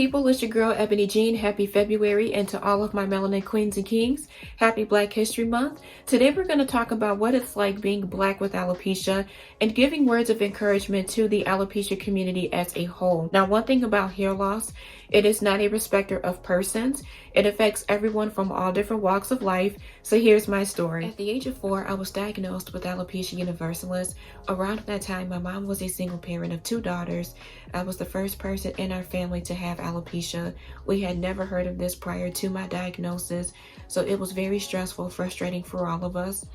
people, it's your girl Ebony Jean. Happy February, and to all of my melanin queens and kings, happy Black History Month. Today we're going to talk about what it's like being Black with alopecia and giving words of encouragement to the alopecia community as a whole. Now, one thing about hair loss, it is not a respecter of persons. It affects everyone from all different walks of life. So here's my story. At the age of 4, I was diagnosed with alopecia universalis. Around that time, my mom was a single parent of 2 daughters. I was the first person in our family to have alopecia. We had never heard of this prior to my diagnosis, so it was very stressful, frustrating for all of us.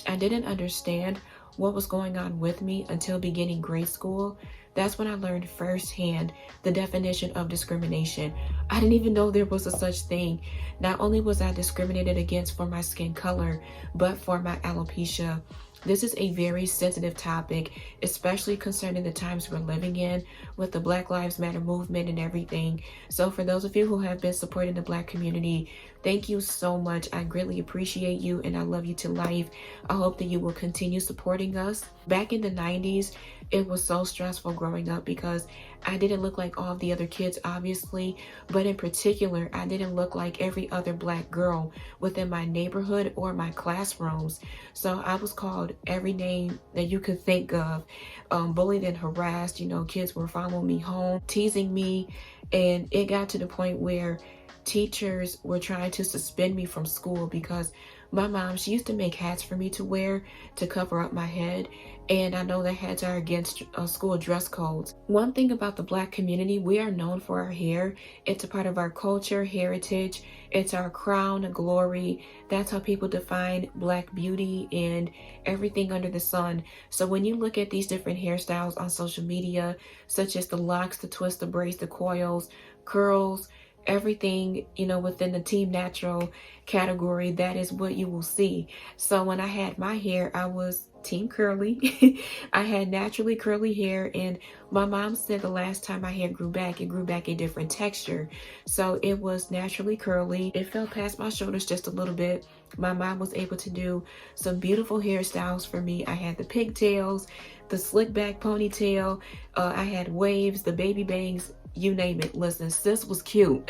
I didn't understand what was going on with me until beginning grade school. That's when I learned firsthand the definition of discrimination. I didn't even know there was a such thing. Not only was I discriminated against for my skin color, but for my alopecia. This is a very sensitive topic, especially concerning the times we're living in with the Black Lives Matter movement and everything. So for those of you who have been supporting the Black community, thank you so much. I greatly appreciate you and I love you to life. I hope that you will continue supporting us. Back in the 90s, it was so stressful growing up because I didn't look like all of the other kids, obviously, but in particular, I didn't look like every other Black girl within my neighborhood or my classrooms. So I was called every name that you could think of, bullied and harassed. Kids were following me home, teasing me, and it got to the point where teachers were trying to suspend me from school because my mom, she used to make hats for me to wear to cover up my head, and I know that hats are against school dress codes. One thing about the Black community, we are known for our hair. It's a part of our culture, heritage. It's our crown and glory. That's how people define Black beauty and everything under the sun. So when you look at these different hairstyles on social media, such as the locks, the twists, the braids, the coils, curls, everything, within the team natural category, that is what you will see. So when I had my hair, I was team curly. I had naturally curly hair, and my mom said the last time my hair grew back, it grew back a different texture. So it was naturally curly. It fell past my shoulders just a little bit. My mom was able to do some beautiful hairstyles for me. I had the pigtails, the slick back ponytail, I had waves, the baby bangs, you name it. Listen, sis was cute.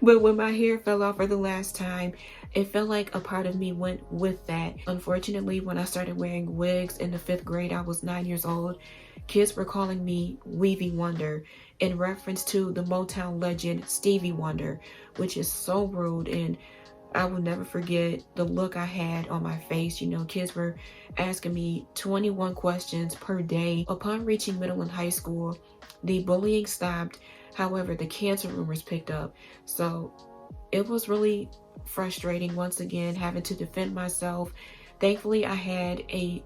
But when my hair fell off for the last time, it felt like a part of me went with that. Unfortunately, when I started wearing wigs in the 5th grade, I was 9 years old. Kids were calling me Weavy Wonder in reference to the Motown legend Stevie Wonder, which is so rude, and I will never forget the look I had on my face. Kids were asking me 21 questions per day. Upon reaching middle and high school, the bullying stopped. However, the cancer rumors picked up. So it was really frustrating once again, having to defend myself. Thankfully, I had a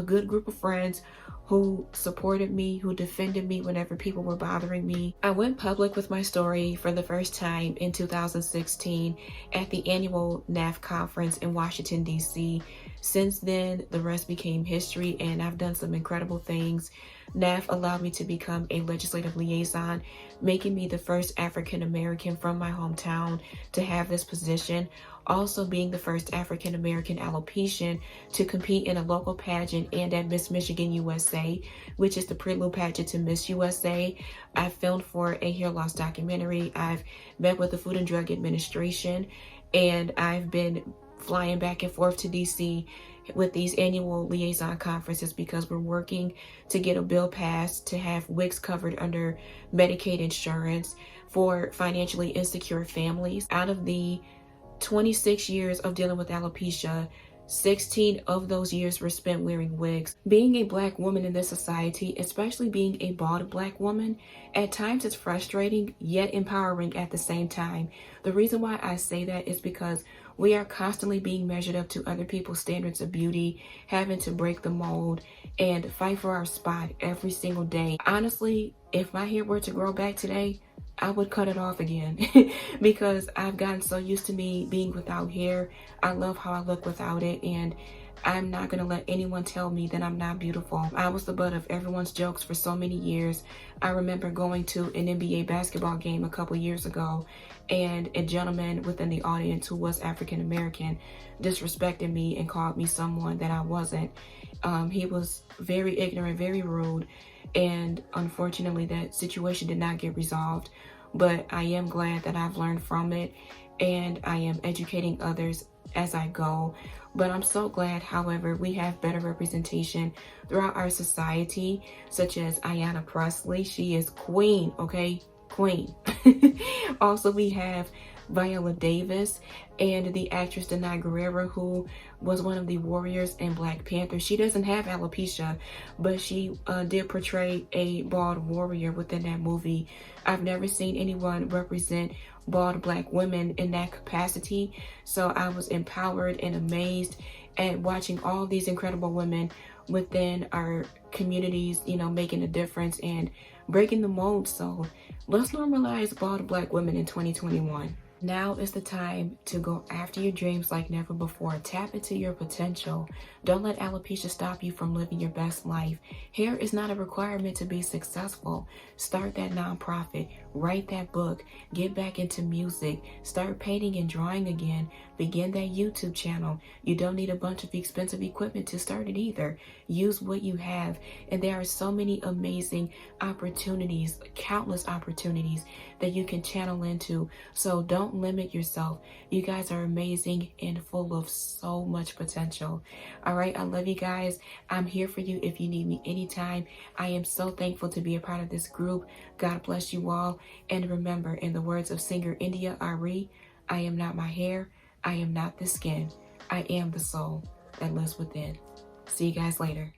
good group of friends who supported me, who defended me whenever people were bothering me. I went public with my story for the first time in 2016 at the annual NAF conference in Washington, D.C. Since then, the rest became history, and I've done some incredible things. NAF allowed me to become a legislative liaison, making me the first African American from my hometown to have this position. Also being the first African American alopecian to compete in a local pageant and at Miss Michigan USA, which is the prelude pageant to Miss USA. I filmed for a hair loss documentary. I've met with the Food and Drug Administration, and I've been flying back and forth to DC with these annual liaison conferences because we're working to get a bill passed to have wigs covered under Medicaid insurance for financially insecure families. Out of the 26 years of dealing with alopecia, 16 of those years were spent wearing wigs. Being a Black woman in this society, especially being a bald Black woman, at times it's frustrating yet empowering at the same time. The reason why I say that is because we are constantly being measured up to other people's standards of beauty, having to break the mold and fight for our spot every single day. Honestly, if my hair were to grow back today, I would cut it off again because I've gotten so used to me being without hair. I love how I look without it, and I'm not going to let anyone tell me that I'm not beautiful. I was the butt of everyone's jokes for so many years. I remember going to an NBA basketball game a couple years ago, and a gentleman within the audience who was African American disrespected me and called me someone that I wasn't. He was very ignorant, very rude, and unfortunately that situation did not get resolved. But I am glad that I've learned from it, and I am educating others as I go. But I'm so glad, however, we have better representation throughout our society, such as Ayanna Presley. She is queen, okay? Queen. Also, we have Viola Davis and the actress Denai Guerrero, who was one of the warriors in Black Panther. She doesn't have alopecia, but she did portray a bald warrior within that movie. I've never seen anyone represent bald Black women in that capacity, so I was empowered and amazed at watching all these incredible women within our communities, you know, making a difference and breaking the mold. So let's normalize bald Black women in 2021. Now is the time to go after your dreams like never before. Tap into your potential. Don't let alopecia stop you from living your best life. Hair is not a requirement to be successful. Start that nonprofit. Write that book. Get back into music. Start painting and drawing again. Begin that YouTube channel. You don't need a bunch of expensive equipment to start it either. Use what you have. And there are so many amazing opportunities, countless opportunities that you can channel into. So don't limit yourself. You guys are amazing and full of so much potential. All right, I love you guys. I'm here for you if you need me anytime. I am so thankful to be a part of this group. God bless you all. And remember, in the words of singer India Ari, I am not my hair. I am not the skin. I am the soul that lives within. See you guys later.